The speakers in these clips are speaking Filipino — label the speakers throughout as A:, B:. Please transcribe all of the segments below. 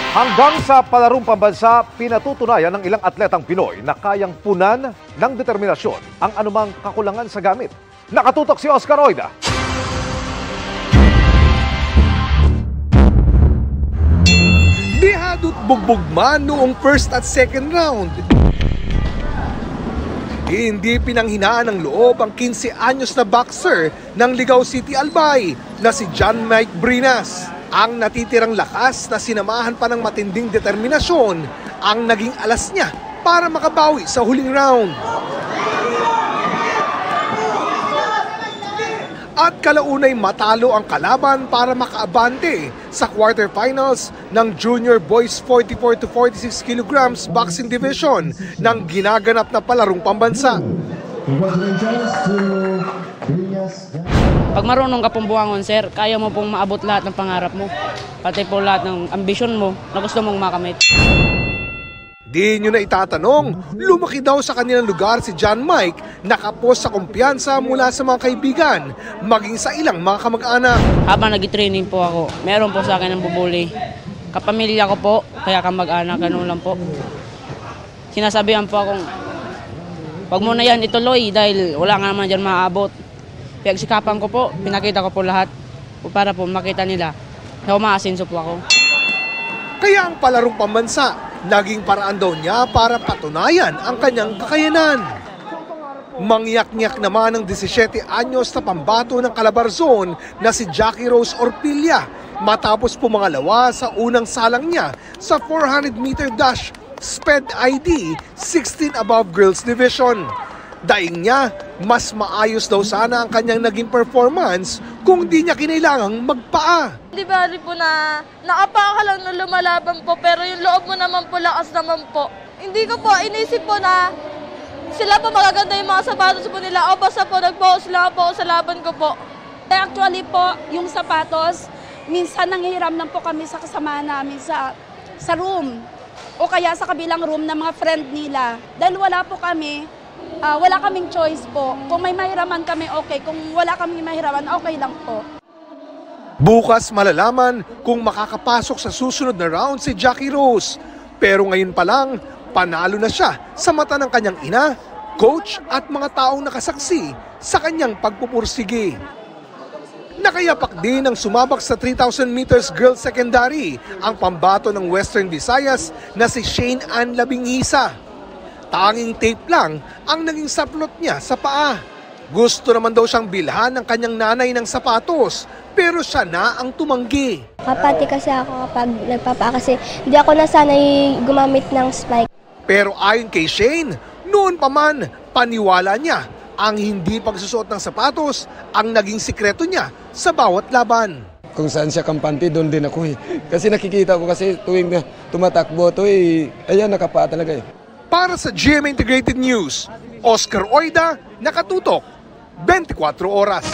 A: Hanggang sa palarong pambansa, pinatutunayan ng ilang atletang Pinoy na kayang punan ng determinasyon ang anumang kakulangan sa gamit. Nakatutok si Oscar Oida.
B: Dihado't bugbog man noong first at second round. Hindi pinanghinaan ng loob ang 15 anyos na boxer ng Ligao City, Albay na si John Mike Brinas. Ang natitirang lakas na sinamahan pa ng matinding determinasyon ang naging alas niya para makabawi sa huling round. At kalaunay matalo ang kalaban para makaabante sa quarterfinals ng Junior Boys 44 to 46 kilograms boxing division ng ginaganap na palarong pambansa.
C: Pag marunong ka pong buwangon, sir, kaya mo pong maabot lahat ng pangarap mo. Pati po lahat ng ambisyon mo na gusto mong makamit.
B: Di nyo na itatanong, lumaki daw sa kanilang lugar si John Mike, nakapos sa kumpiyansa mula sa mga kaibigan, maging sa ilang mga kamag-anak.
C: Habang nag-training po ako, meron po sa akin ng bubuli. Kapamilya ko po, kaya kamag-anak, ganun lang po. Sinasabihan po akong, wag mo na yan ituloy dahil wala nga naman dyan maaabot. Pinagsikapan ko po, pinakita ko po lahat para po makita nila na umaasinso po ako.
B: Kaya ang palarong pambansa, naging paraan daw niya para patunayan ang kanyang kakayanan. Mangyak-nyak naman ng 17 anyos na pambato ng Calabarzon na si Jackie Rose Orpilla matapos pumangalawa sa unang salang niya sa 400-meter dash SPED ID 16 above girls division. Daing niya, mas maayos daw sana ang kanyang naging performance kung di niya kinailangang magpaa.
D: Di ba rin po na nakapaka lang na lumalaban po pero yung loob mo naman po lakas naman po. Hindi ko po inisip po na sila po magaganda yung mga sapatos po nila o basta po nag-focus lang po sa laban ko po.
E: Actually po, yung sapatos, minsan nanghihiram lang po kami sa kasama namin sa room o kaya sa kabilang room ng mga friend nila. Dahil wala po kami, wala kaming choice po. Kung may mahiraman kami, okay. Kung wala kaming mahiraman, okay lang po.
B: Bukas malalaman kung makakapasok sa susunod na round si Jackie Rose. Pero ngayon pa lang, panalo na siya sa mata ng kanyang ina, coach at mga taong nakasaksi sa kanyang pagpupursige. Nakayapak din ang sumabak sa 3,000 meters girls secondary ang pambato ng Western Visayas na si Shane Ann Labingisa. Tanging tape lang ang naging saplot niya sa paa. Gusto naman daw siyang bilhan ng kanyang nanay ng sapatos, pero siya na ang tumanggi.
F: Kapati kasi ako kapag nagpapaa kasi hindi ako nasanay gumamit ng spike.
B: Pero ayon kay Shane, noon pa man, paniwala niya ang hindi pagsusuot ng sapatos ang naging sikreto niya sa bawat laban.
G: Kung saan siya kampante, doon din ako eh. Kasi nakikita ko kasi tuwing na tumatakbo to eh, ayan nakapaa talaga eh.
B: Para sa GMA Integrated News, Oscar Oida, nakatutok, 24 oras.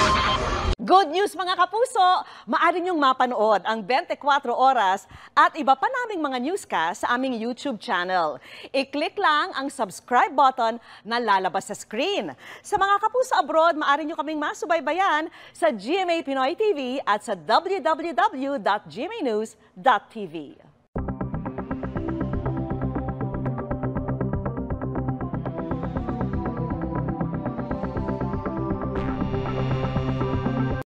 H: Good news mga kapuso! Maaari niyong mapanood ang 24 oras at iba pa naming mga newscast sa aming YouTube channel. I-click lang ang subscribe button na lalabas sa screen. Sa mga kapuso abroad, maaari niyo kaming masubaybayan sa GMA Pinoy TV at sa www.gmanews.tv.